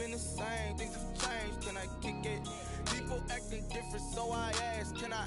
been the same, things have changed, can I kick it? People acting different, so I ask, can I?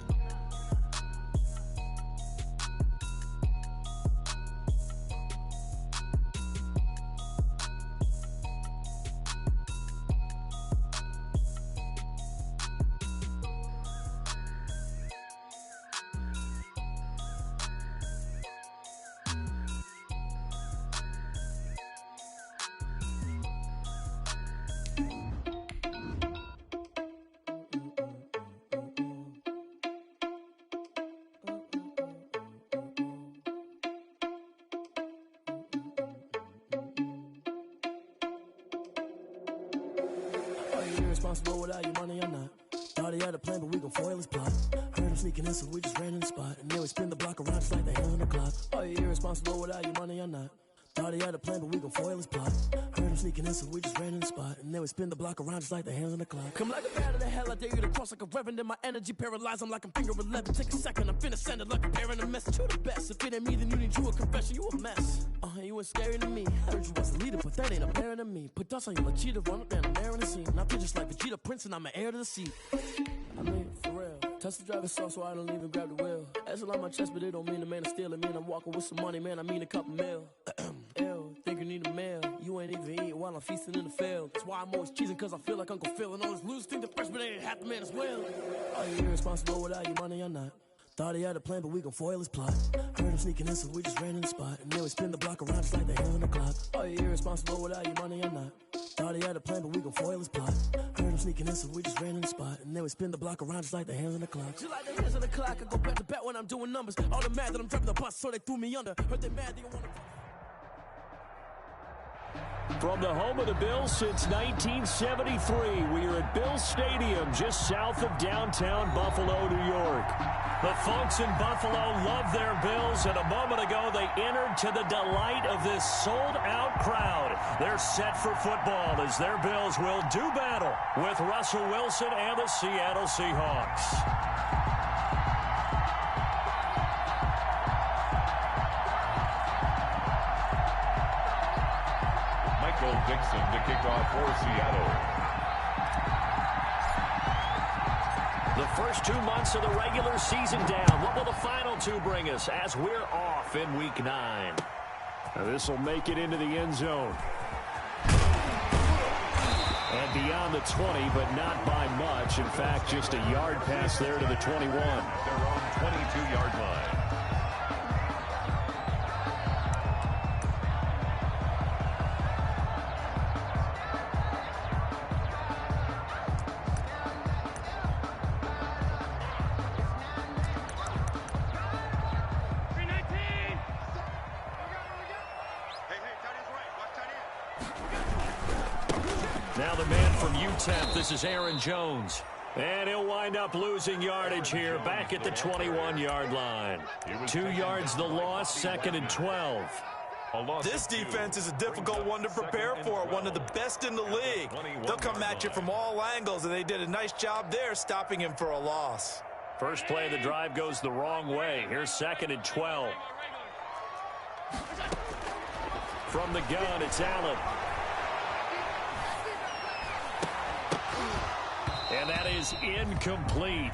Irresponsible without your money or not. Thought he had a plan, but we gon' foil his plot. Heard him sneaking in, so we just ran in the spot. And then we spin the block around just like the hand on the clock. Are you irresponsible without your money or not? Thought he had a plan, but we gon' foil his plot. Heard him sneaking in, so we just ran in the spot. And then we spin the block around just like the hands on the clock. Come like a bat of the hell, I dare you to cross like a reverend. In my energy paralyzed, I'm like I'm finger 11. Take a second, I'm finna send it like a parent a message. You the best, if it ain't me, then you need you a confession. You a mess. You ain't scary to me. Heard you was a leader, but that ain't apparent to me. Put dust on you like cheetah, run up down the air in the scene. Now just like Vegeta Prince, and I'm an heir to the seat. I mean, for real. Touch the driver's soft, so I don't even grab the wheel. That's on my chest, but it don't mean the man is stealing. Man, I'm walking with some money, man, I mean a couple mil. Ew, think you need a meal. You ain't even eating while I'm feasting in the field. That's why I'm always cheesing, cause I feel like Uncle Phil. And all this losers think the freshman ain't half the man as well. Are you irresponsible without your money or not? Thought he had a plan, but we gon' foil his plot. Heard him sneaking in, so we just ran in the spot. And then we spin the block around just like the hand on the clock. Are you irresponsible without your money or not? Thought he had a plan, but we gon' foil his plot. Heard him sneaking in, so we just ran in the spot. And then we spin the block around just like the hands on the clock. Just like the hands on the clock, I go back to back when I'm doing numbers. All the mad that I'm driving the bus, so they threw me under. Heard they mad, they don't wanna... From the home of the Bills since 1973, we are at Bills Stadium just south of downtown Buffalo, New York. The folks in Buffalo love their Bills, and a moment ago they entered to the delight of this sold-out crowd. They're set for football as their Bills will do battle with Russell Wilson and the Seattle Seahawks. Dixon to kick off for Seattle. The first 2 months of the regular season down. What will the final two bring us as we're off in Week 9? Now this will make it into the end zone. And beyond the 20, but not by much. In fact, just a yard pass there to the 21. Their own 22-yard line. Now the man from UTEP, this is Aaron Jones. And he'll wind up losing yardage here, back at the 21-yard line. 2 yards the loss, 2nd and 12. This defense is a difficult one to prepare for, one of the best in the league. They'll come at you from all angles, and they did a nice job there stopping him for a loss. First play of the drive goes the wrong way. Here's 2nd and 12. From the gun, it's Allen. And that is incomplete.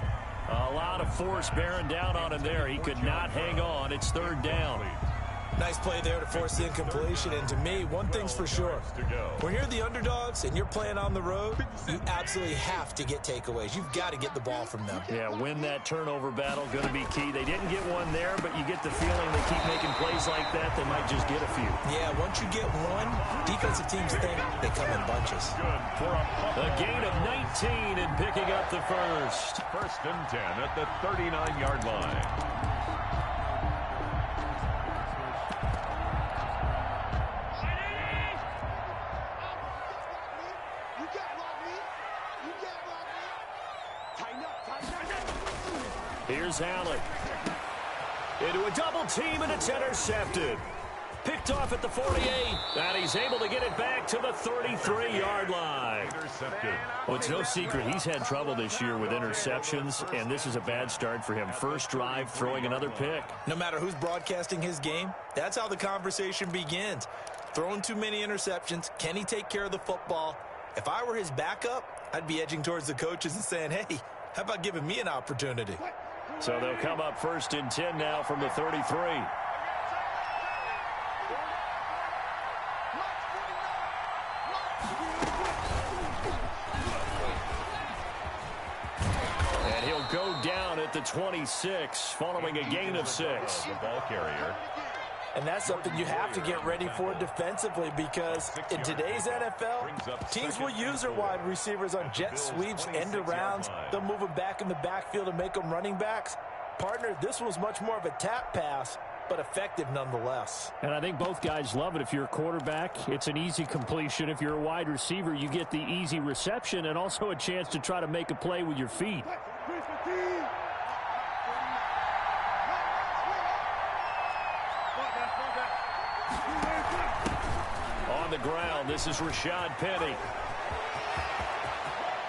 A lot of force bearing down on him there. He could not hang on. It's 3rd down. Nice play there to force the incompletion. And to me, one thing's for sure. When you're the underdogs and you're playing on the road, you absolutely have to get takeaways. You've got to get the ball from them. Yeah, win that turnover battle, going to be key. They didn't get one there, but you get the feeling they keep making plays like that, they might just get a few. Yeah, once you get one, defensive teams think they come in bunches. A gain of 19 and picking up the first. 1st and 10 at the 39-yard line. Here's Allen. Into a double team, and it's intercepted. Picked off at the 48, and he's able to get it back to the 33-yard line. Well, it's no secret he's had trouble this year with interceptions, and this is a bad start for him. First drive, throwing another pick. No matter who's broadcasting his game, that's how the conversation begins. Throwing too many interceptions, can he take care of the football? If I were his backup, I'd be edging towards the coaches and saying, hey, how about giving me an opportunity? So they'll come up 1st and 10 now from the 33. And he'll go down at the 26 following a gain of 6. The ball carrier. And that's something you have to get ready for defensively, because in today's NFL, teams will use their wide receivers on jet sweeps, end arounds. They'll move them back in the backfield and make them running backs. Partner, this was much more of a tap pass, but effective nonetheless. And I think both guys love it. If you're a quarterback, it's an easy completion. If you're a wide receiver, you get the easy reception and also a chance to try to make a play with your feet. On the ground, this is Rashad Penny.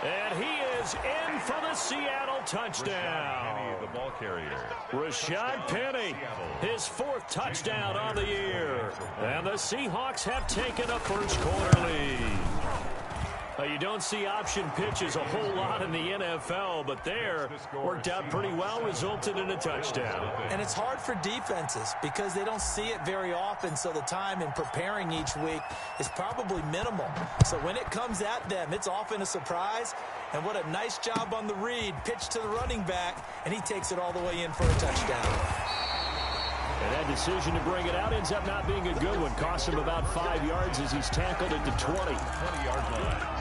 And he is in for the Seattle touchdown. Penny, the ball carrier. Rashad Penny, his 4th touchdown on the year. And the Seahawks have taken a first-quarter lead. You don't see option pitches a whole lot in the NFL, but there worked out pretty well, resulted in a touchdown. And it's hard for defenses because they don't see it very often, so the time in preparing each week is probably minimal. So when it comes at them, it's often a surprise. And what a nice job on the read. Pitch to the running back, and he takes it all the way in for a touchdown. And that decision to bring it out ends up not being a good one. Costs him about 5 yards as he's tackled at the 20. 20-yard line.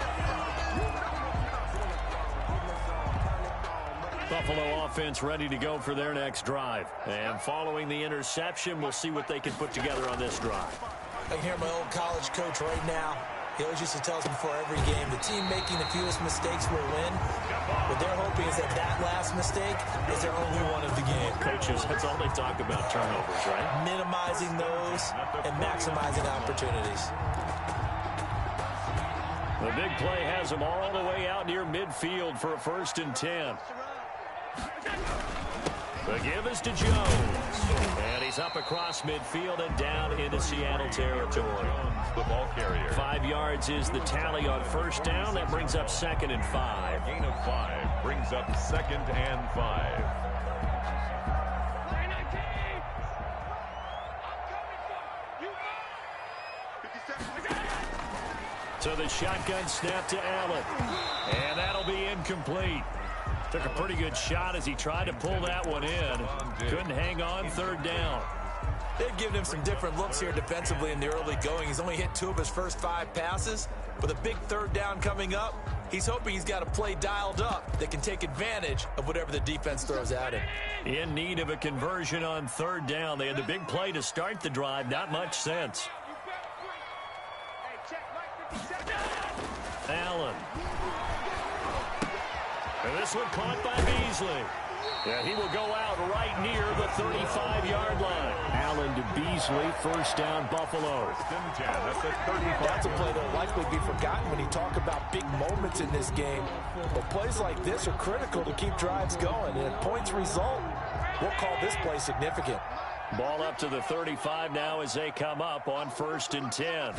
Buffalo offense ready to go for their next drive. And following the interception, we'll see what they can put together on this drive. I can hear my old college coach right now. He always used to tell us before every game, the team making the fewest mistakes will win. What they're hoping is that that last mistake is their only one of the game. Coaches, that's all they talk about, turnovers, right? Minimizing those and maximizing opportunities. The big play has them all the way out near midfield for a 1st and 10. The give is to Jones. And he's up across midfield and down into Seattle territory. Jones, the ball carrier. 5 yards is the tally on 1st down. That brings up 2nd and 5. Gain of 5 brings up 2nd and 5. So the shotgun snap to Allen. And that'll be incomplete. Took a pretty good shot as he tried to pull that one in. Couldn't hang on 3rd down. They've given him some different looks here defensively in the early going. He's only hit 2 of his first 5 passes. With a big 3rd down coming up, he's hoping he's got a play dialed up that can take advantage of whatever the defense throws at him. In need of a conversion on 3rd down. They had the big play to start the drive. Not much sense. Allen. And this one caught by Beasley. And he will go out right near the 35-yard line. Allen to Beasley, 1st down, Buffalo. 1st and 10 at the 35. That's a play that will likely be forgotten when you talk about big moments in this game. But plays like this are critical to keep drives going. And if points result, we'll call this play significant. Ball up to the 35 now as they come up on 1st and 10.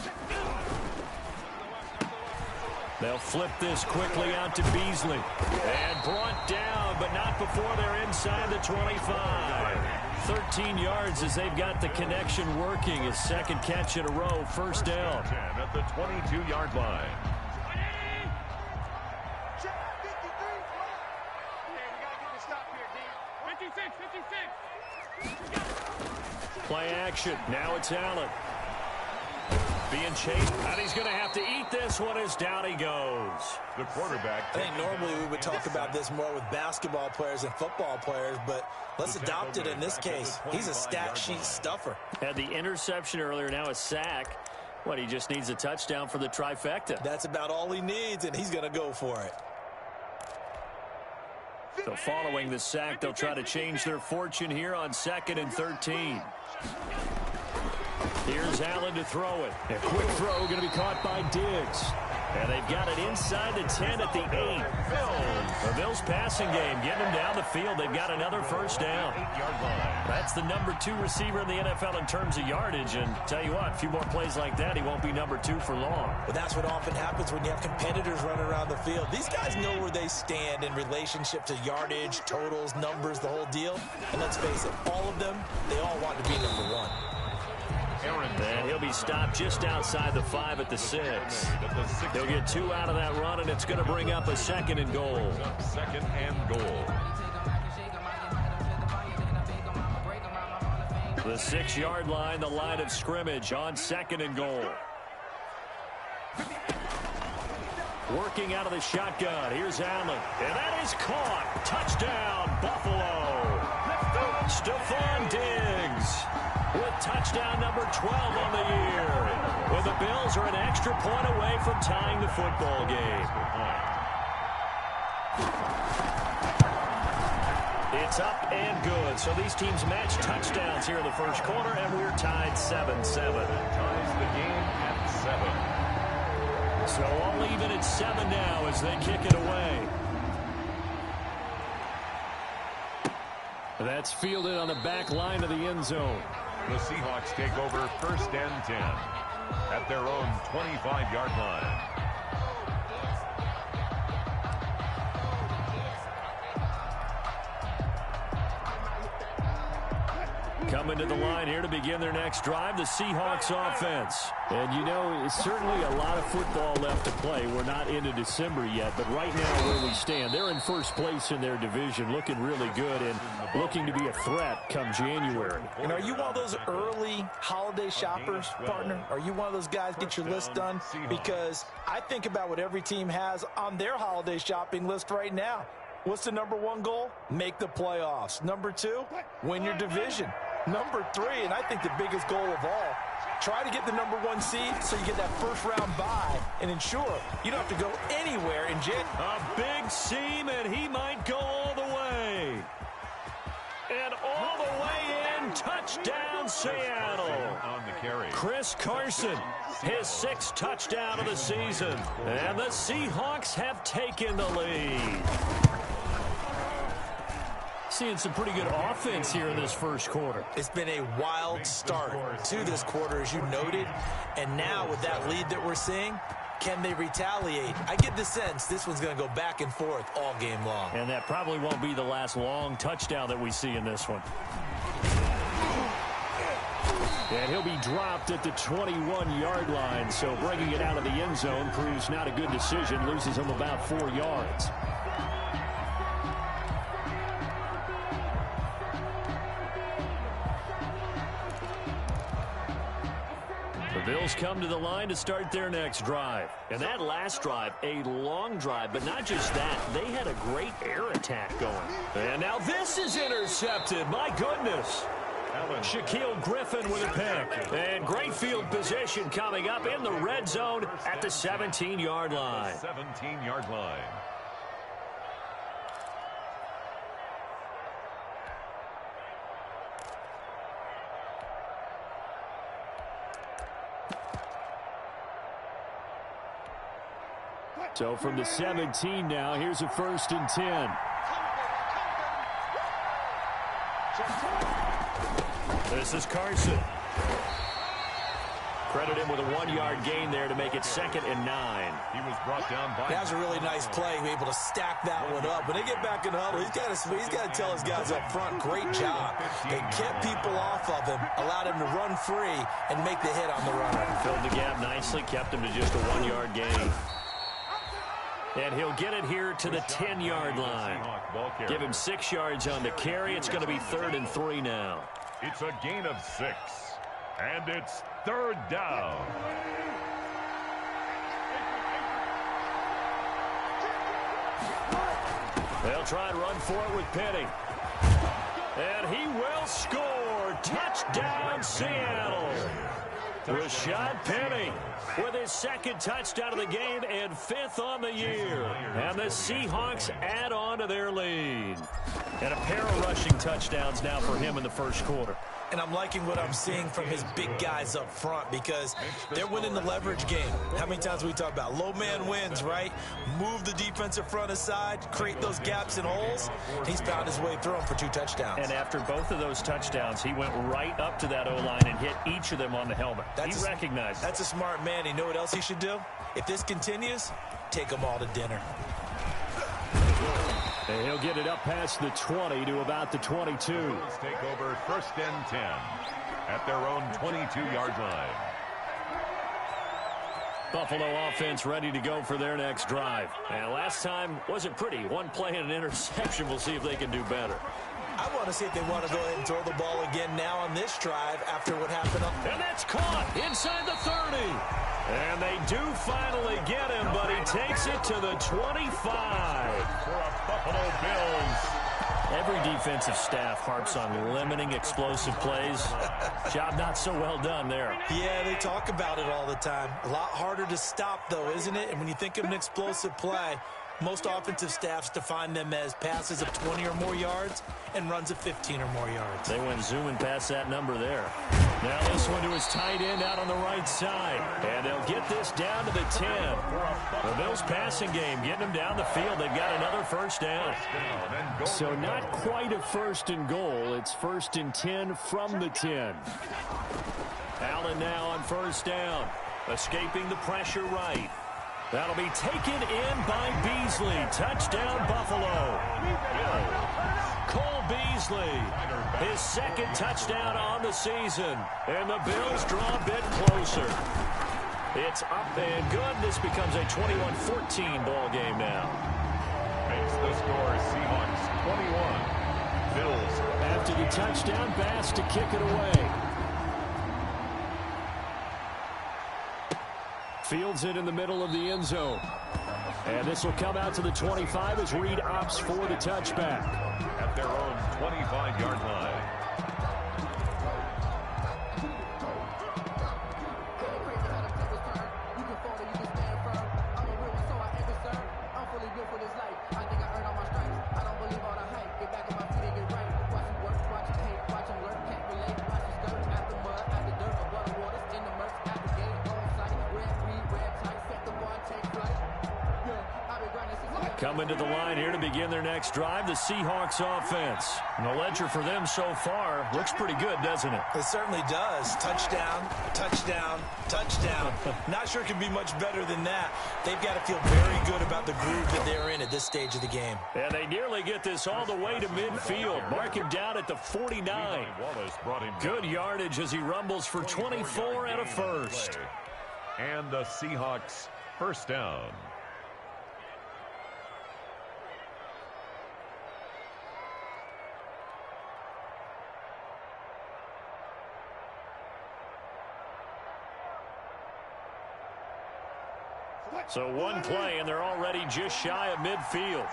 They'll flip this quickly out to Beasley. And brought down, but not before they're inside the 25. 13 yards as they've got the connection working. His 2nd catch in a row, 1st down. 10 at the 22-yard line. Play action. Now it's Allen. Being chased, and he's going to have to eat this one as down he goes. The quarterback. I think normally we would talk about this more with basketball players and football players, but let's adopt it in this case. He's a stat sheet stuffer. Had the interception earlier, now a sack. What, he just needs a touchdown for the trifecta. That's about all he needs, and he's going to go for it. So following the sack, they'll try to change their fortune here on 2nd and 13. Here's Allen to throw it. A quick throw going to be caught by Diggs. And they've got it inside the 10 at the 8. The Bills passing game, getting them down the field. They've got another first down. That's the number 2 receiver in the NFL in terms of yardage. And tell you what, a few more plays like that, he won't be number 2 for long. Well, that's what often happens when you have competitors running around the field. These guys know where they stand in relationship to yardage, totals, numbers, the whole deal. And let's face it, all of them, they all want to be number 1. And he'll be stopped just outside the 5 at the 6. He'll get 2 out of that run, and it's going to bring up a 2nd and goal. 2nd and goal. The 6-yard line, the line of scrimmage on 2nd and goal. Working out of the shotgun. Here's Allen. And that is caught. Touchdown, Buffalo. Stephon Diggs with touchdown number 12 on the year. When the Bills are an extra point away from tying the football game. It's up and good. So these teams match touchdowns here in the first quarter, and we're tied 7-7. Ties the game at 7. So all even at 7 now as they kick it away. That's fielded on the back line of the end zone. The Seahawks take over 1st and 10 at their own 25-yard line. Coming to the line here to begin their next drive, the Seahawks offense. And you know, it's certainly a lot of football left to play. We're not into December yet, but right now where we stand, they're in first place in their division, looking really good and looking to be a threat come January. And are you one of those early holiday shoppers, partner? Are you one of those guys get your list done? Because I think about what every team has on their holiday shopping list right now. What's the number 1 goal? Make the playoffs. Number 2, win your division. Number 3, and I think the biggest goal of all, try to get the number 1 seed so you get that first-round bye and ensure you don't have to go anywhere in January. A big seam, and he might go all the way. And all the way in, touchdown Seattle. On the carry. Chris Carson, his 6th touchdown of the season. And the Seahawks have taken the lead. Seeing some pretty good offense here in this first quarter. It's been a wild start to this quarter, as you noted. And now with that lead that we're seeing, can they retaliate? I get the sense this one's going to go back and forth all game long. And that probably won't be the last long touchdown that we see in this one. And he'll be dropped at the 21-yard line. So bringing it out of the end zone proves not a good decision. Loses him about 4 yards. The Bills come to the line to start their next drive. And that last drive, a long drive, but not just that. They had a great air attack going. And now this is intercepted. My goodness. Shaquille Griffin with a pick. And great field position coming up in the red zone at the 17-yard line. 17-yard line. So from the 17 now, here's a 1st and 10. This is Carson. Credit him with a 1-yard gain there to make it 2nd and 9. He was brought down by... That was a really nice play, able to stack that one up. When they get back in the huddle, he's got to tell his guys up front, great job. They kept people off of him, allowed him to run free, and make the hit on the runner. Filled the gap nicely, kept him to just a 1-yard gain. And he'll get it here to the 10-yard line. Give him 6 yards on the carry. It's going to be 3rd and 3 now. It's a gain of 6. And it's 3rd down. They'll try and run for it with Penny. And he will score. Touchdown, Seattle. Rashad Penny with his 2nd touchdown of the game and 5th on the year. And the Seahawks add on to their lead. And a pair of rushing touchdowns now for him in the first quarter. And I'm liking what I'm seeing from his big guys up front because they're winning the leverage game. How many times we talk about low man wins, right? Move the defensive front aside, create those gaps and holes. He's found his way through them for 2 touchdowns. And after both of those touchdowns, he went right up to that O-line and hit each of them on the helmet. He recognized it. That's a smart man. You know what else he should do? If this continues, take them all to dinner. And he'll get it up past the 20 to about the 22. Let's take over 1st and 10 at their own 22-yard line. Buffalo offense ready to go for their next drive. And last time wasn't pretty. One play and an interception. We'll see if they can do better. I want to see if they want to go ahead and throw the ball again now on this drive after what happened. And that's caught inside the 30. And they do finally get him, but he takes it to the 25. For a Buffalo Bills. Every defensive staff harps on limiting explosive plays. Job not so well done there. Yeah, they talk about it all the time. A lot harder to stop, though, isn't it? And when you think of an explosive play, most offensive staffs define them as passes of 20 or more yards and runs of 15 or more yards. They went zooming past that number there. Now this one to his tight end out on the right side. And they'll get this down to the 10. The Bills passing game getting them down the field. They've got another first down. So not quite a 1st and goal. It's 1st and 10 from the 10. Allen now on 1st down. Escaping the pressure right. That'll be taken in by Beasley. Touchdown, Buffalo. Cole Beasley, his 2nd touchdown on the season. And the Bills draw a bit closer. It's up and good. This becomes a 21-14 ball game now. Makes the score Seahawks 21. Bills. After the touchdown, Bass to kick it away. Fields it in the middle of the end zone. And this will come out to the 25 as Reed opts for the touchback. At their own 25-yard line. Coming to the line here to begin their next drive, the Seahawks offense. And the ledger for them so far looks pretty good, doesn't it? It certainly does. Touchdown, touchdown, touchdown. Not sure it can be much better than that. They've got to feel very good about the groove that they're in at this stage of the game. And they nearly get this all the way to midfield. Mark him down at the 49. Good yardage as he rumbles for 24 and a first. And the Seahawks first down. So one play, and they're already just shy of midfield.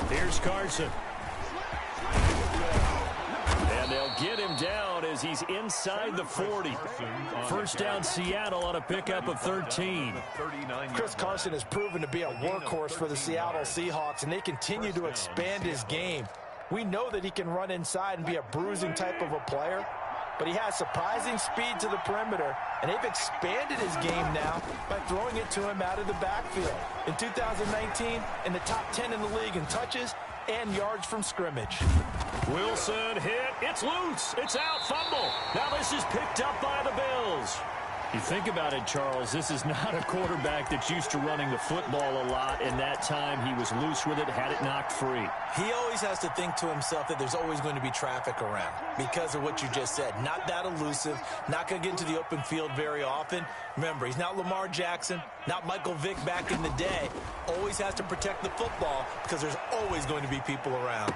Here's Carson. And they'll get him down as he's inside the 40. First down Seattle on a pickup of 13. Chris Carson has proven to be a workhorse for the Seattle Seahawks, and they continue to expand his game. We know that he can run inside and be a bruising type of a player, but he has surprising speed to the perimeter, and they've expanded his game now by throwing it to him out of the backfield. In 2019, in the top 10 in the league in touches and yards from scrimmage. Wilson hit. It's loose. It's out. Fumble. Now this is picked up by the Bills. You think about it, Charles, this is not a quarterback that's used to running the football a lot, and that time he was loose with it, had it knocked free. He always has to think to himself that there's always going to be traffic around because of what you just said. Not that elusive, not going to get into the open field very often. Remember, he's not Lamar Jackson, not Michael Vick back in the day. Always has to protect the football because there's always going to be people around.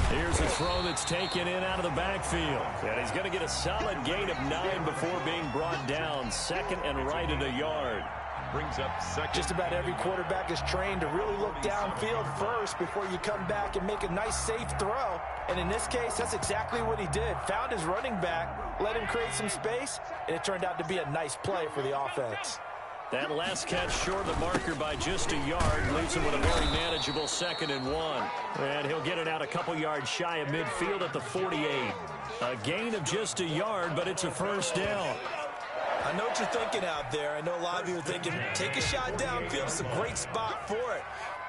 Here's a throw that's taken in out of the backfield. And he's going to get a solid gain of 9 before being brought down. Second and right at a yard. Brings up second. Just about every quarterback is trained to really look downfield first before you come back and make a nice, safe throw. And in this case, that's exactly what he did. Found his running back, let him create some space, and it turned out to be a nice play for the offense. That last catch short of the marker by just a yard leaves him with a very manageable 2nd and 1. And he'll get it out a couple yards shy of midfield at the 48. A gain of just a yard, but it's a first down. I know what you're thinking out there. I know a lot of you are thinking, take a shot downfield. It's a great spot for it.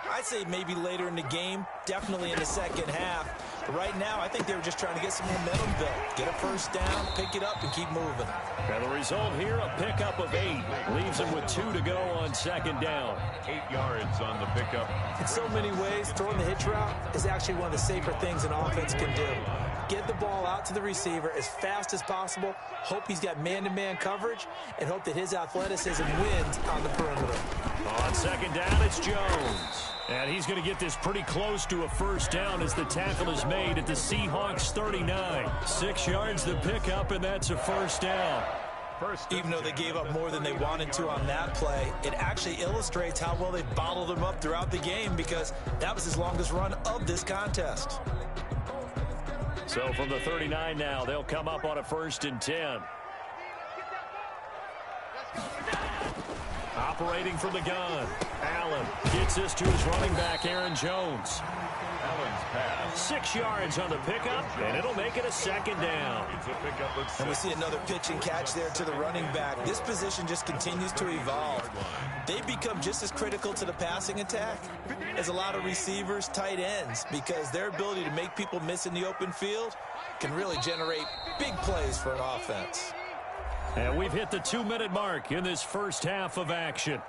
I'd say maybe later in the game, definitely in the second half. But right now, I think they were just trying to get some momentum built. Get a first down, pick it up, and keep moving. And the result here, a pickup of 8. Leaves him with 2 to go on 2nd down. 8 yards on the pickup. In so many ways, throwing the hitch route is actually one of the safer things an offense can do. Get the ball out to the receiver as fast as possible, hope he's got man-to-man coverage, and hope that his athleticism wins on the perimeter. On 2nd down, it's Jones. And he's going to get this pretty close to a first down as the tackle is made at the Seahawks 39. 6 yards the pickup, and that's a first down. Even though they gave up more than they wanted to on that play, it actually illustrates how well they bottled them up throughout the game because that was his longest run of this contest. So from the 39 now, they'll come up on a 1st and 10. Operating from the gun. Allen gets this to his running back, Aaron Jones. Allen's pass. 6 yards on the pickup, and it'll make it a 2nd down. It's a pickup of 6. And we see another pitch and catch there to the running back. This position just continues to evolve. They become just as critical to the passing attack as a lot of receivers, tight ends, because their ability to make people miss in the open field can really generate big plays for an offense. And we've hit the 2-minute mark in this first half of action.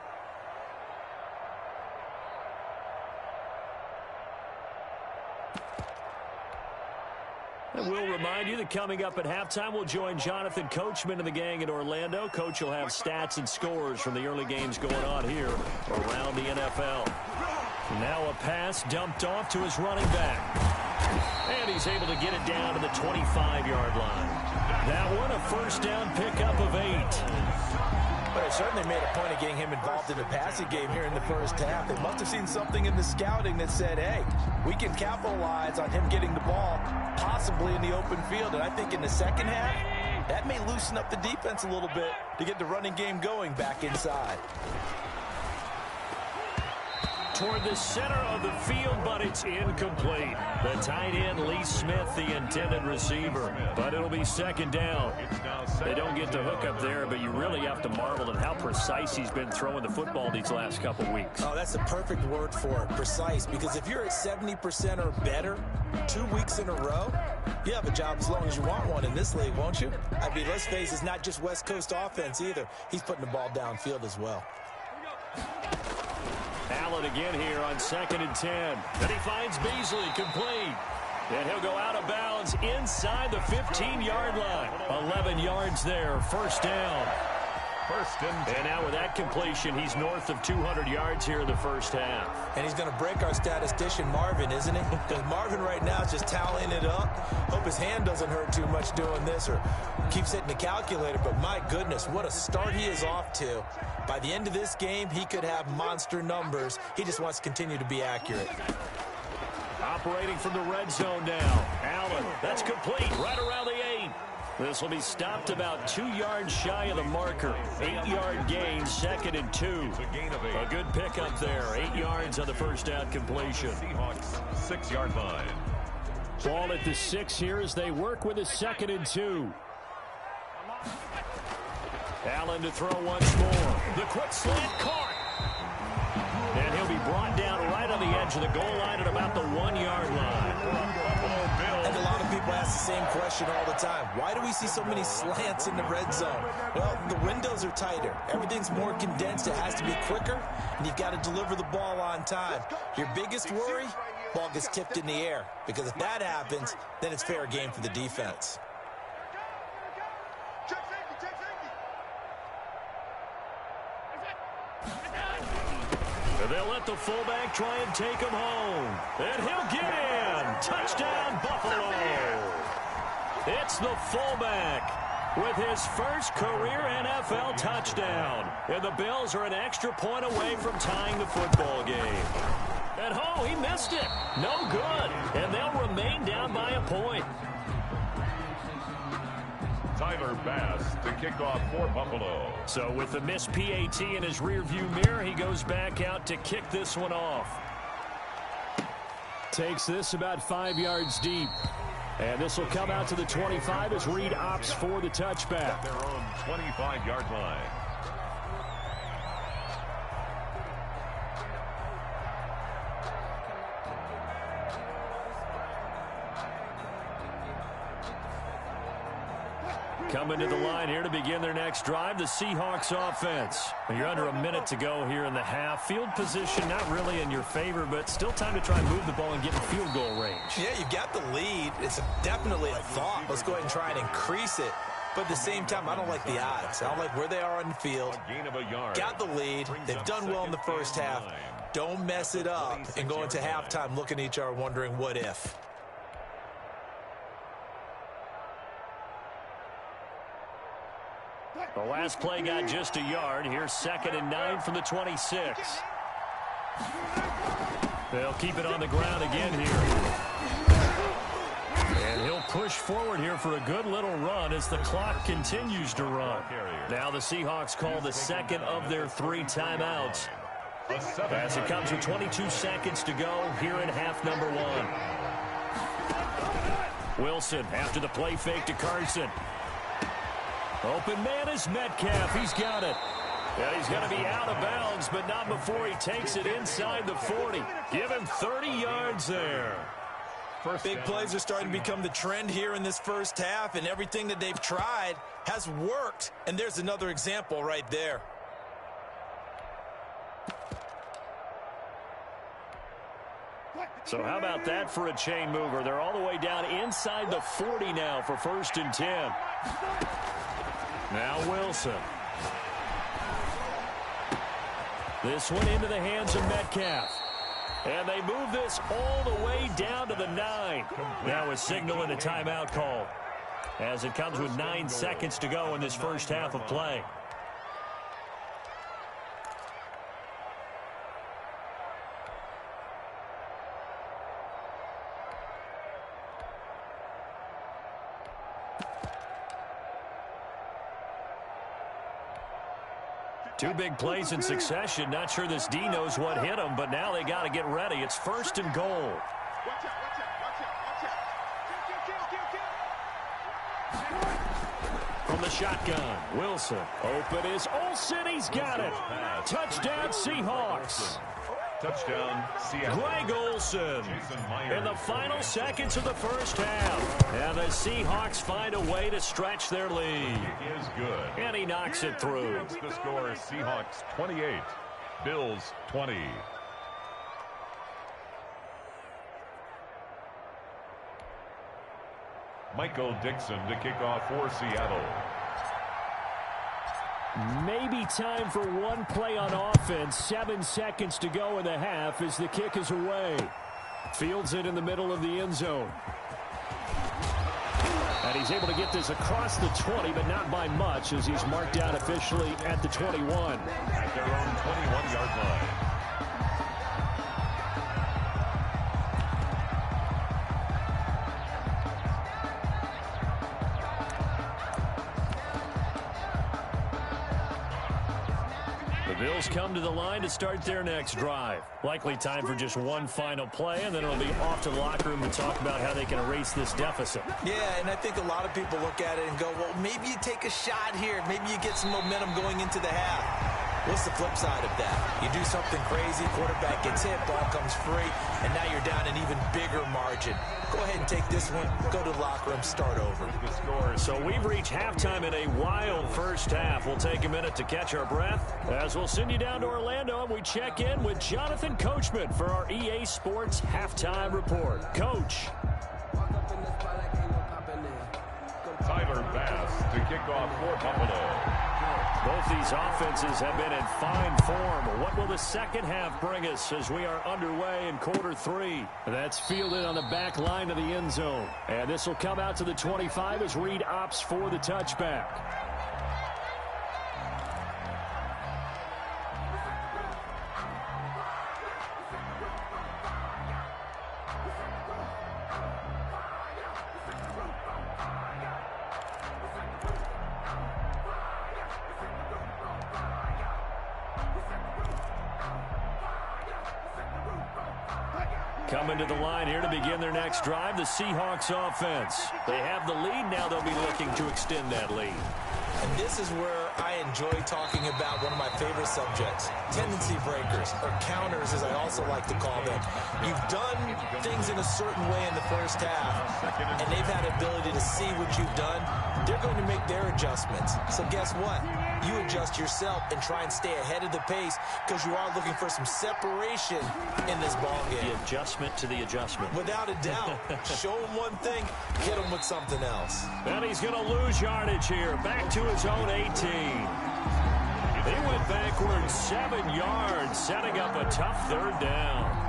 And we'll remind you that coming up at halftime, we'll join Jonathan Coachman and the gang in Orlando. Coach will have stats and scores from the early games going on here around the NFL. Now a pass dumped off to his running back. And he's able to get it down to the 25-yard line. That one, a first down pickup of 8. But it certainly made a point of getting him involved in the passing game here in the first half. They must have seen something in the scouting that said, hey, we can capitalize on him getting the ball possibly in the open field. And I think in the second half, that may loosen up the defense a little bit to get the running game going back inside. Toward the center of the field, but it's incomplete. The tight end, Lee Smith, the intended receiver. But it'll be 2nd down. They don't get the hook up there, but you really have to marvel at how precise he's been throwing the football these last couple weeks. Oh, that's the perfect word for it, precise. Because if you're at 70% or better 2 weeks in a row, you have a job as long as you want one in this league, won't you? I mean, let's face it, it's not just West Coast offense either. He's putting the ball downfield as well. Allen again here on 2nd and 10. And he finds Beasley complete. And he'll go out of bounds inside the 15-yard line. 11 yards there, first down. And now with that completion, he's north of 200 yards here in the first half. And he's going to break our statistician Marvin, isn't he? Because Marvin right now is just tallying it up. Hope his hand doesn't hurt too much doing this or keeps hitting the calculator. But my goodness, what a start he is off to. By the end of this game, he could have monster numbers. He just wants to continue to be accurate. Operating from the red zone now. Allen, that's complete, right around the 8. This will be stopped about 2 yards shy of the marker. 8-yard gain, 2nd and 2. A good pickup there. 8 yards on the first down completion. Seahawks 6-yard line. Ball at the 6 here as they work with a 2nd and 2. Allen to throw once more. The quick slant caught. And he'll be brought down right on the edge of the goal line at about the 1-yard line. And a lot of people ask the same question all the time. Why do we see so many slants in the red zone? Well, the windows are tighter. Everything's more condensed. It has to be quicker, and you've got to deliver the ball on time. Your biggest worry, ball gets tipped in the air. Because if that happens, then it's fair game for the defense. They'll let the fullback try and take him home. And he'll get in. Touchdown, Buffalo. It's the fullback with his first career NFL touchdown. And the Bills are an extra point away from tying the football game. And oh, he missed it. No good. And they'll remain down by a point. Tyler Bass to kick off for Buffalo. So with the missed PAT in his rearview mirror, he goes back out to kick this one off. Takes this about 5 yards deep. And this will come out to the 25 as Reed opts for the touchback. At their own 25-yard line. Coming to the line here to begin their next drive, the Seahawks offense. You're under a minute to go here in the half. Field position not really in your favor, but still time to try and move the ball and get in field goal range. Yeah, you've got the lead. It's definitely a thought. Let's go ahead and try and increase it. But at the same time, I don't like the odds. I don't like where they are on the field. Gain of a yard. Got the lead. They've done well in the first half. Don't mess it up and go into halftime looking at each other wondering what if. The last play got just a yard. Here's 2nd and 9 from the 26. They'll keep it on the ground again here. And he'll push forward here for a good little run as the clock continues to run. Now the Seahawks call the second of their 3 timeouts. As it comes with 22 seconds to go here in half number 1. Wilson after the play fake to Carson. Open man is Metcalf. He's got it. And he's going to be out of bounds, but not before he takes it inside the 40. Give him 30 yards there. Big plays are starting to become the trend here in this first half, and everything that they've tried has worked. And there's another example right there. So how about that for a chain mover? They're all the way down inside the 40 now for 1st and 10. Now Wilson. This one into the hands of Metcalf. And they move this all the way down to the 9. Now a signal and a timeout call as it comes with 9 seconds to go in this first half of play. Two big plays in succession. Not sure this D knows what hit him, but now they got to get ready. It's 1st and goal. From the shotgun, Wilson. Open is Olsen. He's got it. Touchdown, Seahawks. Touchdown, Seattle. Greg Olsen in the final seconds of the first half. And the Seahawks find a way to stretch their lead. It is good. And he knocks it through. The score is Seahawks 28, Bills 20. Michael Dixon to kick off for Seattle. Maybe time for one play on offense. 7 seconds to go in the half as the kick is away. Fields it in the middle of the end zone. And he's able to get this across the 20, but not by much as he's marked out officially at the 21. At their own 21-yard line. Bills come to the line to start their next drive. Likely time for just one final play, and then it'll be off to the locker room to talk about how they can erase this deficit. Yeah, and I think a lot of people look at it and go, well, maybe you take a shot here. Maybe you get some momentum going into the half. What's the flip side of that? You do something crazy, quarterback gets hit, ball comes free, and now you're down an even bigger margin. Go ahead and take this one, go to the locker room, start over. So we've reached halftime in a wild first half. We'll take a minute to catch our breath as we'll send you down to Orlando and we check in with Jonathan Coachman for our EA Sports Halftime Report. Coach. Tyler Bass to kick off for Buffalo. Both these offenses have been in fine form. What will the second half bring us as we are underway in quarter 3? That's fielded on the back line of the end zone. And this will come out to the 25 as Reed opts for the touchback. Coming to the line here to begin their next drive, the Seahawks offense. They have the lead. Now they'll be looking to extend that lead. And this is where I enjoy talking about one of my favorite subjects, tendency breakers, or counters as I also like to call them. You've done things in a certain way in the first half, and they've had the ability to see what you've done. They're going to make their adjustments. So guess what? You adjust yourself and try and stay ahead of the pace because you are looking for some separation in this ball game. The adjustment to the adjustment. Without a doubt. Show him one thing, hit him with something else. And he's going to lose yardage here. Back to his own 18. He went backwards 7 yards, setting up a tough third down.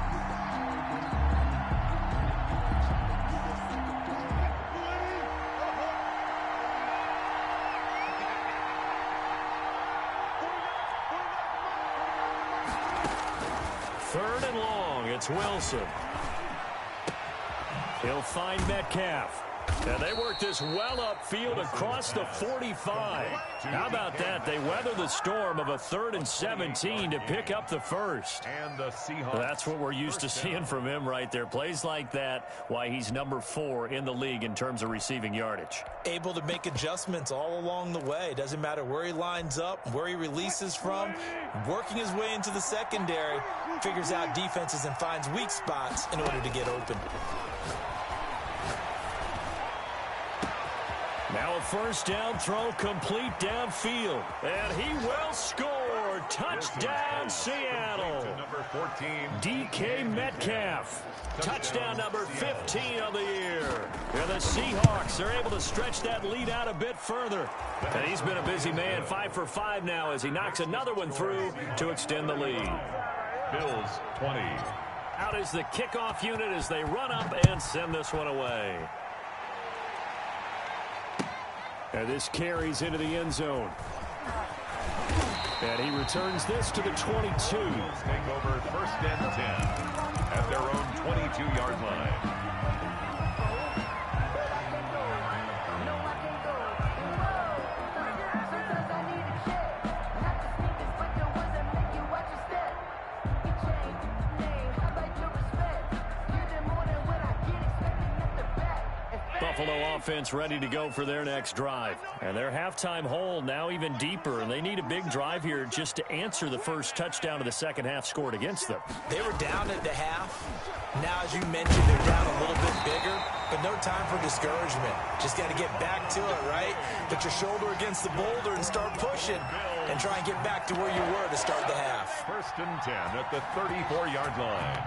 Third and long, it's Wilson. He'll find Metcalf. And they work this well upfield across the 45. How about that? They weather the storm of a 3rd and 17 to pick up the first. And the Seahawks. That's what we're used to seeing from him right there. Plays like that, why he's number 4 in the league in terms of receiving yardage. Able to make adjustments all along the way. Doesn't matter where he lines up, where he releases from. Working his way into the secondary. Figures out defenses and finds weak spots in order to get open. Now a first down throw complete downfield. And he will score. Touchdown, Seattle. Number 14. DK Metcalf. Touchdown number 15 of the year. And the Seahawks are able to stretch that lead out a bit further. And he's been a busy man, 5 for 5 now as he knocks another one through to extend the lead. Bills 20. Out is the kickoff unit as they run up and send this one away. And this carries into the end zone. And he returns this to the 22. Take over 1st and 10 at their own 22-yard line. Buffalo offense ready to go for their next drive. And their halftime hole now even deeper, and they need a big drive here just to answer the first touchdown of the second half scored against them. They were down at the half. Now, as you mentioned, they're down a little bit bigger, but no time for discouragement. Just got to get back to it, right? Put your shoulder against the boulder and start pushing and try and get back to where you were to start the half. 1st and 10 at the 34-yard line.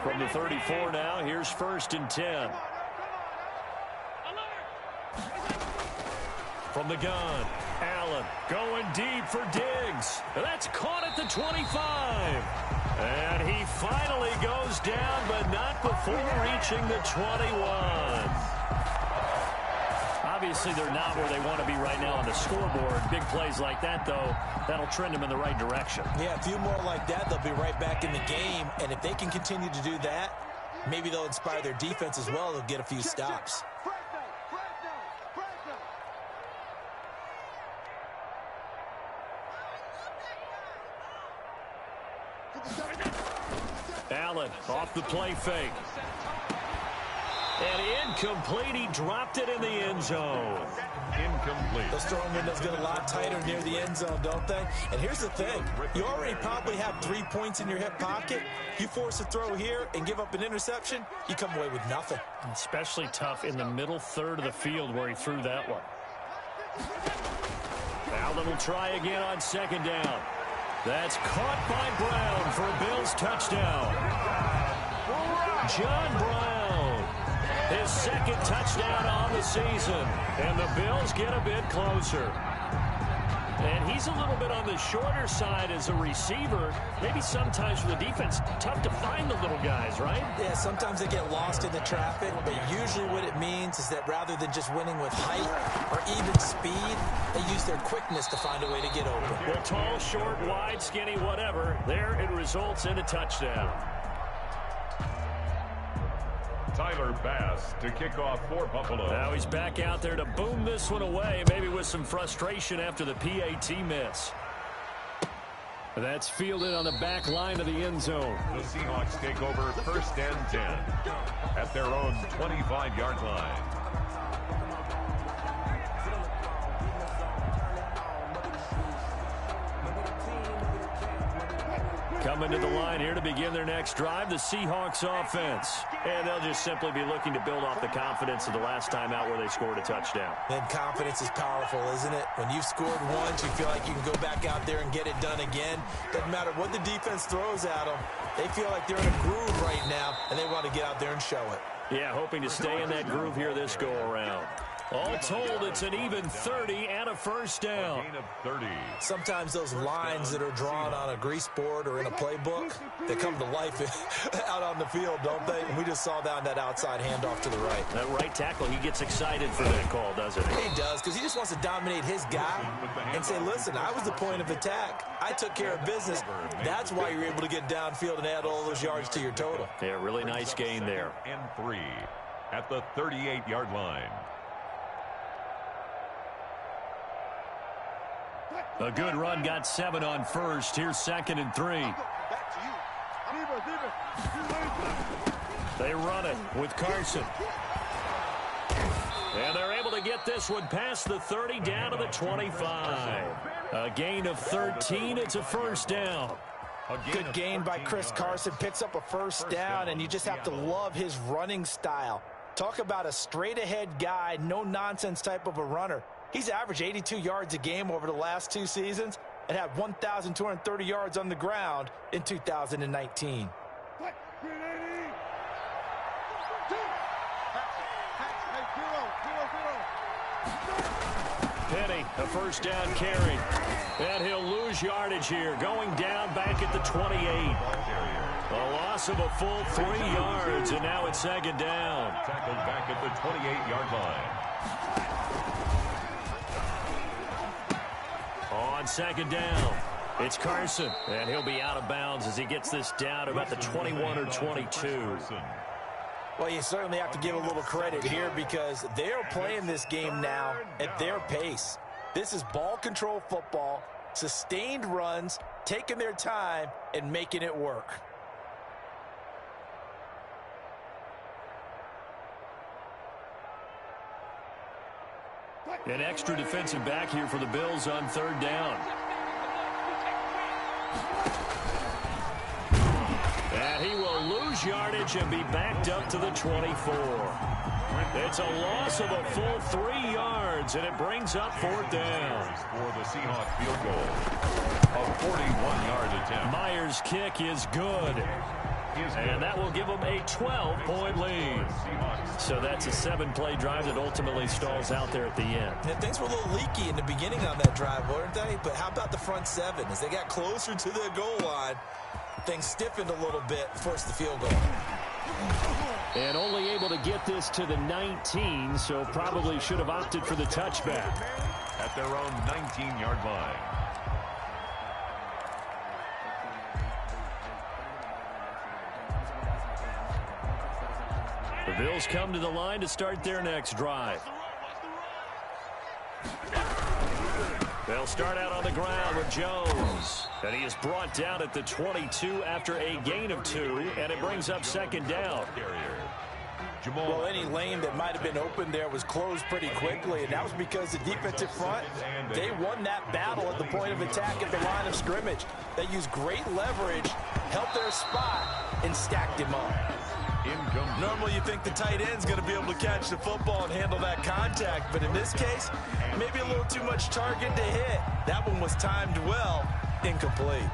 From the 34 now, here's 1st and 10. From the gun, Allen going deep for Diggs. That's caught at the 25. And he finally goes down, but not before reaching the 21. Obviously, they're not where they want to be right now on the scoreboard. Big plays like that, though, that'll trend them in the right direction. Yeah, a few more like that, they'll be right back in the game. And if they can continue to do that, maybe they'll inspire their defense as well. They'll get a few stops. Allen off the play fake. And incomplete. He dropped it in the end zone. Incomplete. Those throwing windows get a lot tighter near the end zone, don't they? And here's the thing. You already probably have 3 points in your hip pocket. You force a throw here and give up an interception, you come away with nothing. Especially tough in the middle third of the field where he threw that one. Allen will try again on 2nd down. That's caught by Brown for a Bills touchdown. John Brown, his 2nd touchdown on the season. And the Bills get a bit closer. And he's a little bit on the shorter side as a receiver. Maybe sometimes for the defense, tough to find the little guys, right? Yeah, sometimes they get lost in the traffic, but usually what it means is that rather than just winning with height or even speed, they use their quickness to find a way to get open. Well, tall, short, wide, skinny, whatever, there it results in a touchdown. Tyler Bass to kick off for Buffalo. Now he's back out there to boom this one away, maybe with some frustration after the PAT miss. That's fielded on the back line of the end zone. The Seahawks take over 1st and 10 at their own 25-yard line. Coming to the line here to begin their next drive, the Seahawks offense. And they'll just simply be looking to build off the confidence of the last time out where they scored a touchdown. And confidence is powerful, isn't it? When you've scored once, you feel like you can go back out there and get it done again. Doesn't matter what the defense throws at them. They feel like they're in a groove right now, and they want to get out there and show it. Yeah, hoping to stay in that groove here this go-around. All told, it's an even 30 and a first down. Gain of 30. Sometimes those lines that are drawn on a grease board or in a playbook, they come to life out on the field, don't they? And we just saw that on that outside handoff to the right. That right tackle, he gets excited for that call, doesn't he? He does, because he just wants to dominate his guy and say, listen, I was the point of attack. I took care of business. That's why you're able to get downfield and add all those yards to your total. Yeah, really nice gain there. And 3 at the 38-yard line. A good run, got 7 on first. Here's 2nd and 3. They run it with Carson. And they're able to get this one past the 30 down to the 25. A gain of 13. It's a first down. Good gain by Chris Carson. Picks up a first down, and you just have to love his running style. Talk about a straight-ahead guy, no-nonsense type of a runner. He's averaged 82 yards a game over the last 2 seasons and had 1,230 yards on the ground in 2019. Penny, a first down carry. And he'll lose yardage here, going down back at the 28. A loss of a full 3 yards, and now it's 2nd down. Tackled back at the 28-yard line. On 2nd down, it's Carson, and he'll be out of bounds as he gets this down about the 21 or 22. Well, you certainly have to give a little credit here because they're playing this game now at their pace. This is ball control football, sustained runs, taking their time, and making it work. An extra defensive back here for the Bills on 3rd down. And he will lose yardage and be backed up to the 24. It's a loss of a full 3 yards, and it brings up 4th down. For the Seahawks field goal, a 41-yard attempt. Myers' kick is good. And that will give them a 12-point lead. So that's a 7-play drive that ultimately stalls out there at the end. And things were a little leaky in the beginning on that drive, weren't they? But how about the front 7? As they got closer to the goal line, things stiffened a little bit, forced the field goal. And only able to get this to the 19, so probably should have opted for the touchback. At their own 19-yard line. The Bills come to the line to start their next drive. They'll start out on the ground with Jones. And he is brought down at the 22 after a gain of 2, and it brings up 2nd down. Well, any lane that might have been open there was closed pretty quickly, and that was because the defensive front, they won that battle at the point of attack at the line of scrimmage. They used great leverage, held their spot, and stacked him up. Normally you think the tight end's going to be able to catch the football and handle that contact, but in this case, maybe a little too much target to hit. That one was timed well, incomplete.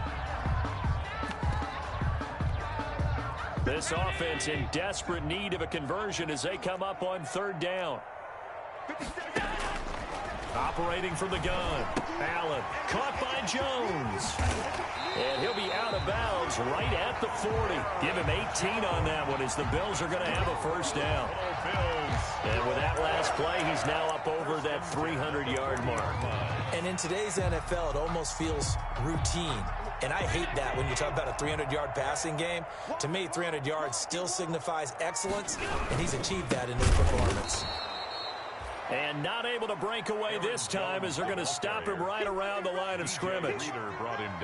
This offense in desperate need of a conversion as they come up on 3rd down. Operating from the gun. Allen caught by Jones. And he'll be out of bounds right at the 40. Give him 18 on that one as the Bills are going to have a first down. And with that last play, he's now up over that 300-yard mark. And in today's NFL, it almost feels routine. And I hate that when you talk about a 300-yard passing game. To me, 300 yards still signifies excellence, and he's achieved that in his performance. And not able to break away this time as they're going to stop him right around the line of scrimmage.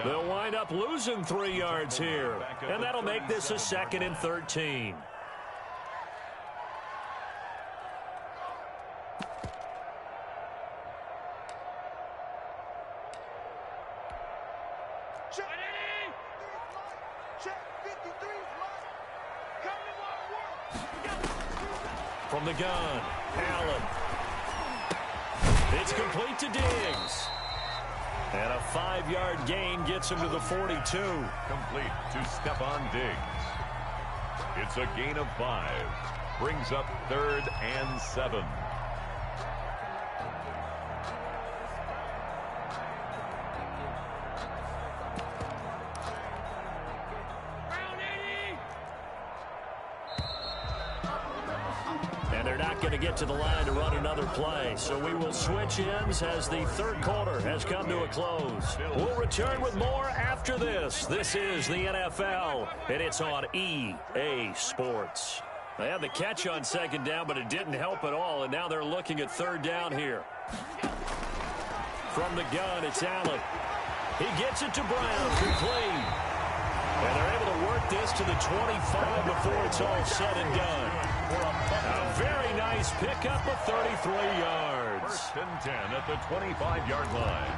They'll wind up losing 3 yards here. And that'll make this a 2nd and 13. From the gun, Allen. It's complete to Diggs. And a 5-yard gain gets him to the 42. Complete to Stephon Diggs. It's a gain of 5. Brings up 3rd and 7. Going to get to the line to run another play. So we will switch ends as the 3rd quarter has come to a close. We'll return with more after this. This is the NFL, and it's on EA Sports. They had the catch on 2nd down, but it didn't help at all, and now they're looking at 3rd down here. From the gun, it's Allen. He gets it to Brown, complete. And they're able to work this to the 25 before it's all said and done. A very nice pickup of 33 yards. 1st and 10 at the 25-yard line.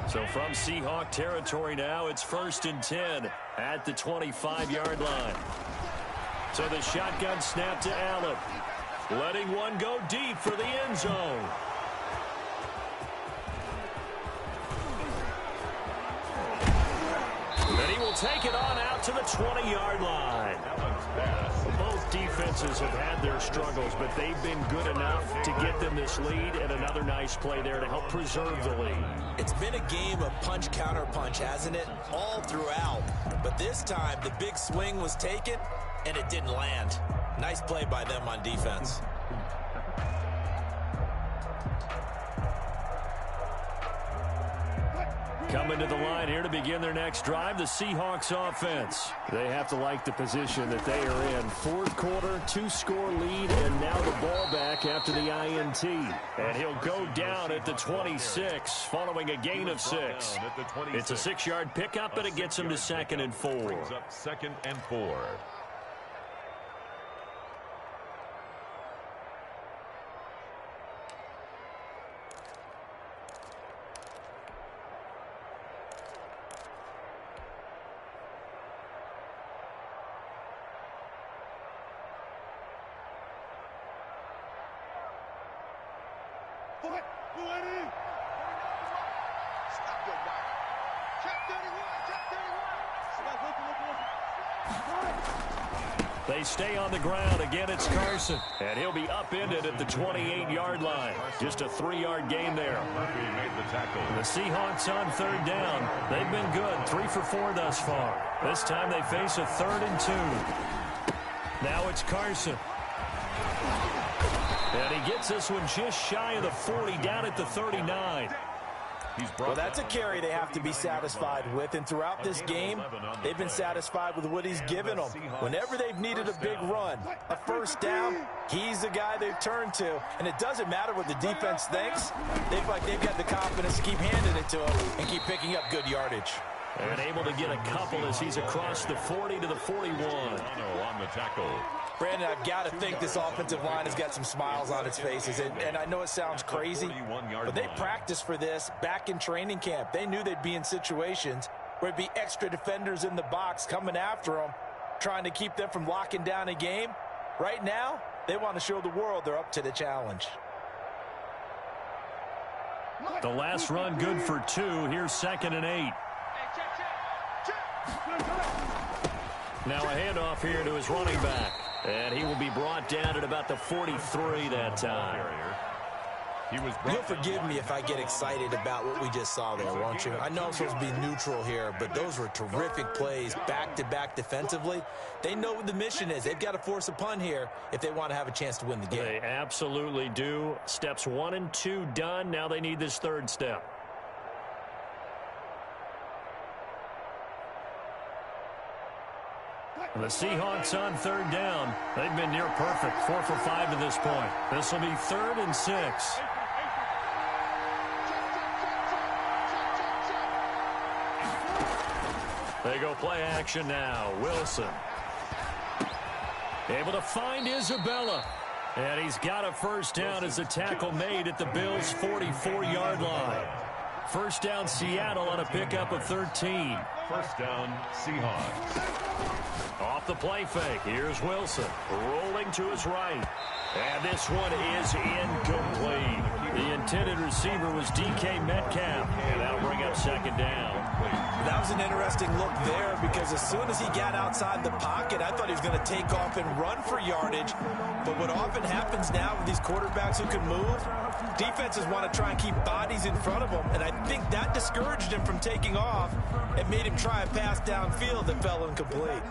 So from Seahawk territory now, it's 1st and 10 at the 25-yard line. So the shotgun snap to Allen. Letting one go deep for the end zone. And he will take it on out to the 20-yard line. Both defenses have had their struggles, but they've been good enough to get them this lead, and another nice play there to help preserve the lead. It's been a game of punch-counter-punch, hasn't it? All throughout. But this time, the big swing was taken, and it didn't land. Nice play by them on defense. Coming to the line here to begin their next drive, the Seahawks offense. They have to like the position that they are in. 4th quarter, 2-score lead, and now the ball back after the INT. And he'll go down at the 26 following a gain of 6. It's a 6-yard pickup, but it gets him to 2nd and 4. Brings up 2nd and 4. They stay on the ground. Again, it's Carson. And he'll be upended at the 28-yard line. Just a 3-yard gain there. Murphy made the tackle. The Seahawks on 3rd down. They've been good. 3 for 4 thus far. This time they face a 3rd and 2. Now it's Carson. And he gets this one just shy of the 40, down at the 39. Well, that's a carry they have to be satisfied with, and throughout this game, they've been satisfied with what he's given them. Whenever they've needed a big run, a 1st down, he's the guy they've turned to, and it doesn't matter what the defense thinks. They feel like they've got the confidence to keep handing it to him and keep picking up good yardage. And able to get a couple as he's across the 40 to the 41. On the tackle. Brandon, I've got to think this offensive line has got some smiles on its faces. And I know it sounds crazy, but they practiced for this back in training camp. They knew they'd be in situations where there'd be extra defenders in the box coming after them, trying to keep them from locking down a game. Right now, they want to show the world they're up to the challenge. The last run good for 2. Here's 2nd and 8. Now a handoff here to his running back. And he will be brought down at about the 43 that time. You'll forgive me if I get excited about what we just saw there, won't you? I know I'm supposed to be neutral here, but those were terrific plays back-to-back defensively. They know what the mission is. They've got to force a punt here if they want to have a chance to win the game. They absolutely do. Steps 1 and 2 done. Now they need this 3rd step. The Seahawks on third down. They've been near perfect, 4 for 5 to this point. This will be 3rd and 6. They go play action now. Wilson. Able to find Isabella. And he's got a first down as the tackle made at the Bills' 44-yard line. First down, Seattle on a pickup of 13. First down, Seahawks. Off the play fake. Here's Wilson. Rolling to his right. And this one is incomplete. The intended receiver was DK Metcalf. And that'll bring up second down. That was an interesting look there because as soon as he got outside the pocket, I thought he was going to take off and run for yardage. But what often happens now with these quarterbacks who can move, defenses want to try and keep bodies in front of them. And I think that discouraged him from taking off and made him try a pass downfield that fell incomplete.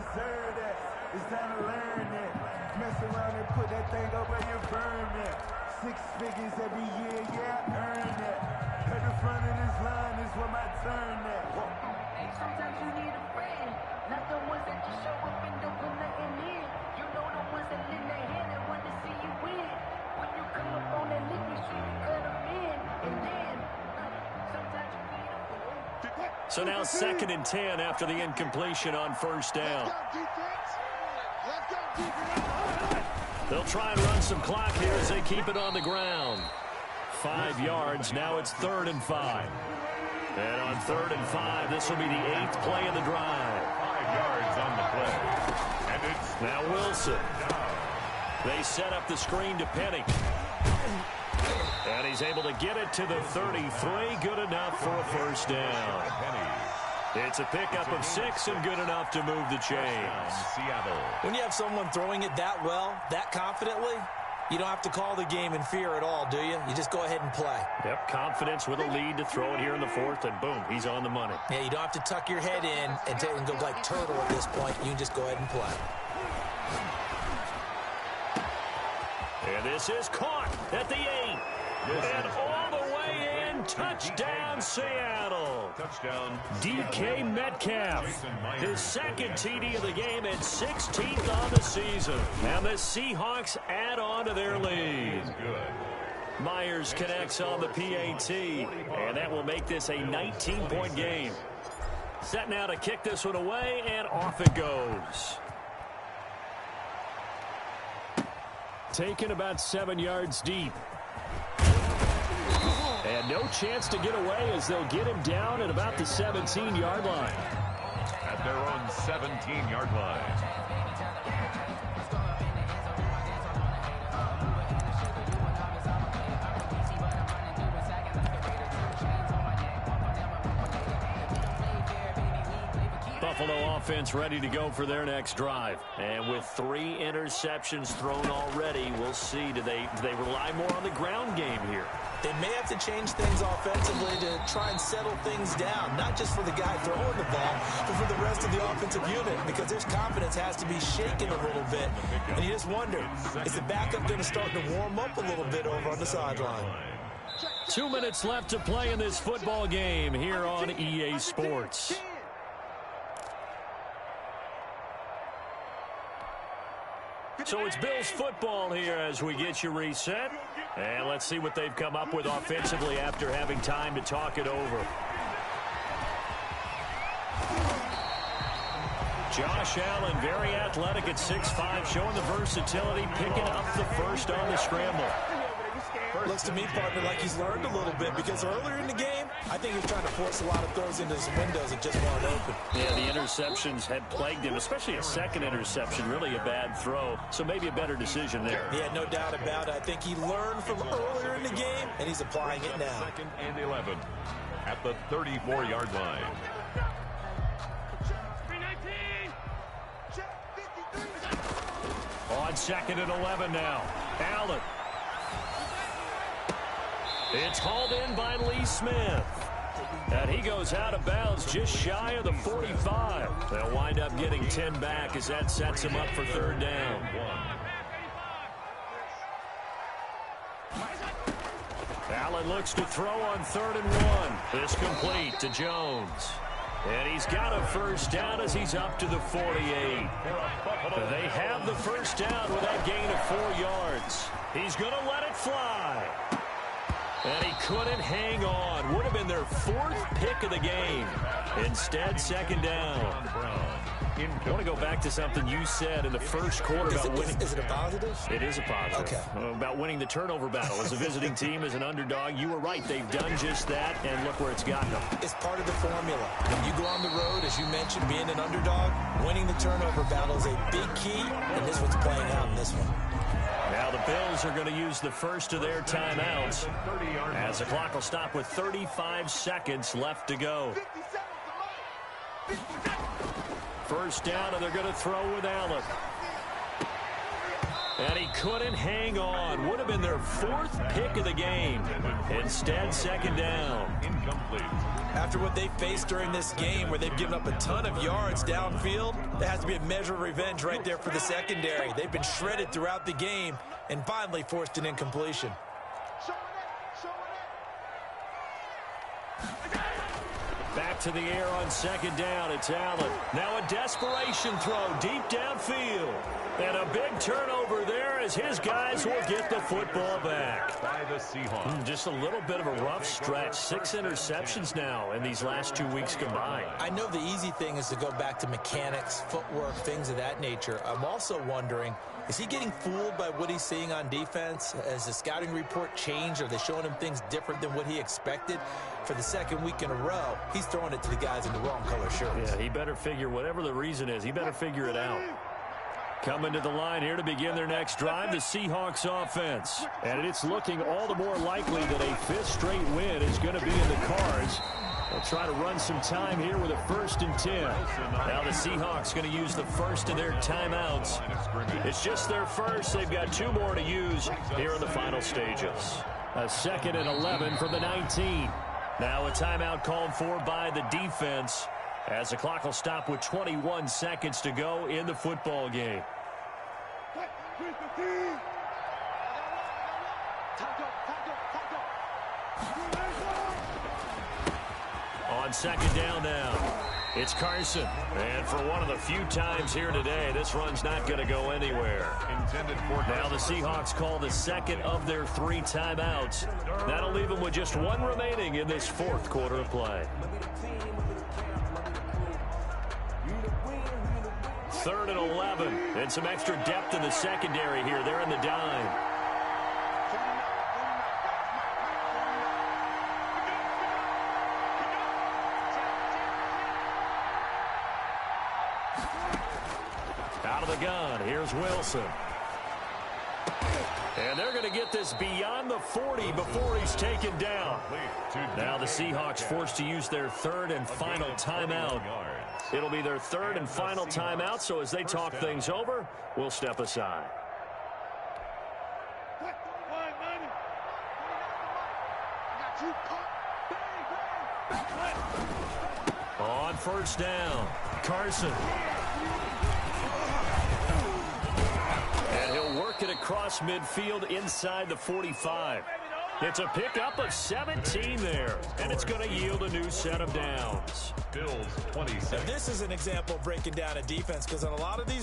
It's time to learn that. Mess around and put that thing up where you burn that. 6 figures every year, yeah, earn that. At the front of this line is where my turn at. Sometimes you need a friend, not the ones that just show up and don't put nothing in. You know the ones that lend their hand and want to see you win. When you come up on that lick, make sure you cut them in. And then, sometimes you need a friend. So now 2nd and 10 after the incompletion on first down. They'll try and run some clock here as they keep it on the ground. 5 yards. Now it's 3rd and 5. And on 3rd and 5, this will be the 8th play of the drive. 5 yards on the play. And it's now Wilson. They set up the screen to Penny. And he's able to get it to the 33. Good enough for a first down. It's a pickup of 6 and good enough to move the chains. Seattle. When you have someone throwing it that well, that confidently, you don't have to call the game in fear at all, do you? You just go ahead and play. Yep, confidence with a lead to throw it here in the 4th, and boom, he's on the money. Yeah, you don't have to tuck your head in and go like turtle at this point. You can just go ahead and play. And this is caught at the 8. And all the way in, touchdown Seattle. Touchdown. DK Metcalf, his 2nd TD of the game and 16th on the season. And the Seahawks add on to their lead. Good. Myers connects on the PAT, and that will make this a 19-point game. Set now to kick this one away, and off it goes. Taken about 7 yards deep. And no chance to get away as they'll get him down at about the 17-yard line. At their own 17-yard line. Buffalo offense ready to go for their next drive. And with 3 interceptions thrown already, we'll see. Do they rely more on the ground game here? They may have to change things offensively to try and settle things down, not just for the guy throwing the ball, but for the rest of the offensive unit, because their confidence has to be shaken a little bit. And you just wonder, is the backup going to start to warm up a little bit over on the sideline? 2 minutes left to play in this football game here on EA Sports. So it's Bills football here as we get you reset. And let's see what they've come up with offensively after having time to talk it over. Josh Allen, very athletic at 6'5", showing the versatility, picking up the first on the scramble. Looks to me, partner, like he's learned a little bit, because earlier in the game, I think he was trying to force a lot of throws into some windows that just weren't open. Yeah, the interceptions had plagued him, especially a second interception, really a bad throw. So maybe a better decision there. Yeah, no doubt about it. I think he learned from earlier in the game, and he's applying it now. 2nd and 11 at the 34-yard line. On 2nd and 11 now. Allen. It's hauled in by Lee Smith. And he goes out of bounds just shy of the 45. They'll wind up getting 10 back as that sets him up for 3rd down. Allen looks to throw on 3rd and 1. This complete to Jones. And he's got a first down as he's up to the 48. They have the first down with that gain of 4 yards. He's going to let it fly. And he couldn't hang on. Would have been their 4th pick of the game. Instead, second down. I want to go back to something you said in the first quarter about winning. Is it a positive? It is a positive. Okay. About winning the turnover battle. As a visiting team, as an underdog, you were right. They've done just that, and look where it's gotten them. It's part of the formula. When you go on the road, as you mentioned, being an underdog, winning the turnover battle is a big key, and this one's playing out in this one. Now the Bills are going to use the first of their timeouts as the clock will stop with 35 seconds left to go. First down, and they're going to throw with Allen. And he couldn't hang on. Would have been their 4th pick of the game. Instead, second down. Incomplete. After what they faced during this game where they've given up a ton of yards downfield, there has to be a measure of revenge right there for the secondary. They've been shredded throughout the game and finally forced an incompletion. Back to the air on second down. It's Allen. Now a desperation throw deep downfield. And a big turnover there as his guys will get the football back. By the Seahawks. Just a little bit of a rough stretch. 6 interceptions now in these last 2 weeks combined. I know the easy thing is to go back to mechanics, footwork, things of that nature. I'm also wondering, is he getting fooled by what he's seeing on defense? Has the scouting report changed? Are they showing him things different than what he expected? For the 2nd week in a row, he's throwing it to the guys in the wrong color shirts. Yeah, he better figure, whatever the reason is, he better figure it out. Coming to the line here to begin their next drive, the Seahawks offense. And it's looking all the more likely that a 5th straight win is going to be in the cards. They'll try to run some time here with a 1st and 10. Now the Seahawks going to use the first of their timeouts. It's just their first. They've got 2 more to use here in the final stages. A 2nd and 11 from the 19. Now a timeout called for by the defense as the clock will stop with 21 seconds to go in the football game. On second down now, it's Carson. And for one of the few times here today, this run's not going to go anywhere. Now the Seahawks call the 2nd of their 3 timeouts. That'll leave them with just 1 remaining in this 4th quarter of play. 3rd and 11. And some extra depth in the secondary here. They're in the dime. Out of the gun, here's Wilson. And they're going to get this beyond the 40 before he's taken down. Now the Seahawks forced to use their 3rd and final timeout. It'll be their 3rd and final timeout, so as they talk things over, we'll step aside. On first down, Carson. And he'll work it across midfield inside the 45. It's a pickup of 17 there, and it's going to yield a new set of downs. Bills 27. Now this is an example of breaking down a defense, because on a lot of these